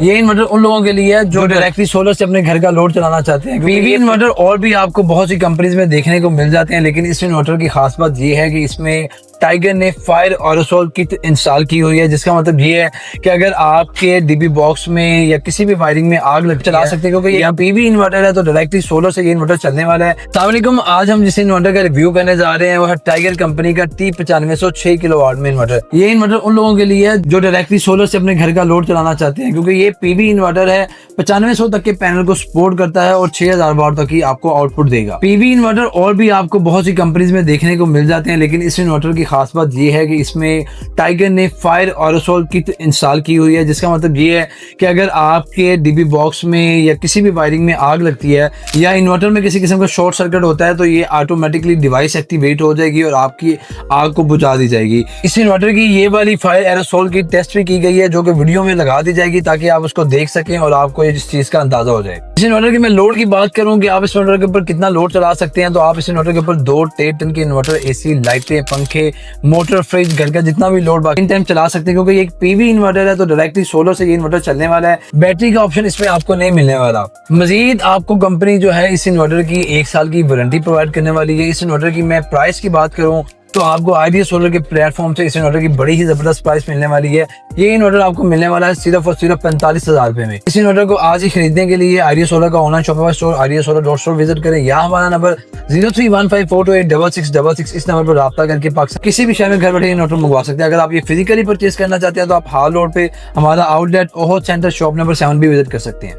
ये इन्वर्टर उन लोगों के लिए है जो डायरेक्टली सोलर से अपने घर का लोड चलाना चाहते हैं। पीवी इन्वर्टर और भी आपको बहुत सी कंपनीज में देखने को मिल जाते हैं, लेकिन इस इन्वर्टर की खास बात ये है कि इसमें टाइगर ने फायर एरोसोल किट इंस्टॉल की हुई है, जिसका मतलब ये है कि अगर आपके डीबी बॉक्स में या किसी भी वायरिंग में आग लग चला सकते हैं, क्योंकि ये पीवी इन्वर्टर है तो डायरेक्टली सोलर से ये इन्वर्टर चलने वाला है। अस्सलाम वालेकुम, आज हम जिस इन्वर्टर का रिव्यू करने जा रहे हैं वो है टाइगर कंपनी का T9506 किलोवाट में इन्वर्टर। ये इन्वर्टर उन लोगों के लिए है जो डायरेक्टली सोलर से अपने घर का लोड चलाना चाहते हैं, क्योंकि ये पीवी इन्वर्टर है। 9500 तक के पैनल को सपोर्ट करता है और 6000 वाट तक की आपको आउटपुट देगा। पीवी इन्वर्टर और भी आपको बहुत सी कंपनीज में देखने को मिल जाते हैं, लेकिन इस इन्वर्टर की खास बात ये है कि इसमें टाइगर ने फायर एरोसोल किट इंस्टॉल की हुई है, जिसका मतलब ये है कि अगर आपके डीबी बॉक्स में या किसी भी वायरिंग में आग लगती है या इन्वर्टर में किसी किस्म का शॉर्ट सर्किट होता है तो ये ऑटोमेटिकली डिवाइस एक्टिवेट हो जाएगी और आपकी आग को बुझा दी जाएगी। इस इन्वर्टर की ये वाली फायर एरोसोल की टेस्ट भी की गई है, जो कि वीडियो में लगा दी जाएगी ताकि आप उसको देख सकें और आपको इस चीज का अंदाजा हो जाए। इस इन्वर्टर की मैं लोड की बात करूं कि आप इस इन्वर्टर के ऊपर कितना लोड चला सकते हैं, तो आप इस इन्वर्टर के ऊपर 2 टन के इन्वर्टर, एसी, लाइटें, पंखे, मोटर, फ्रिज, घर का जितना भी लोड बाकी टाइम चला सकते हैं, क्योंकि ये एक पीवी इन्वर्टर है तो डायरेक्टली सोलर से ये इन्वर्टर चलने वाला है। बैटरी का ऑप्शन इसमें आपको नहीं मिलने वाला। मजीद आपको कंपनी जो है इस इन्वर्टर की 1 साल की वारंटी प्रोवाइड करने वाली है। इस इन्वर्टर की मैं प्राइस की बात करूं तो आपको आइडिया सोलर के प्लेटफॉर्म से इस इन्वर्टर की बड़ी ही जबरदस्त प्राइस मिलने वाली है। ये इन्वर्टर आपको मिलने वाला है सिर्फ और सिर्फ 45,000 रुपए में। इस इन्वर्टर को आज ही खरीदने के लिए आइडिया सोलर का online shopping store ideasolar.store visit करें, या हमारा नंबर 0315428666 इस नंबर पर राब्ता करके पाकिस्तान किसी भी शहर में घर बैठे इन्वर्टर मंगवा सकते हैं। अगर आप ये फिजिकली परचेज करना चाहते हैं तो आप हाल रोड पे हमारा आउटलेट ओहो सेंटर शॉप नंबर 7 भी विजिट कर सकते हैं।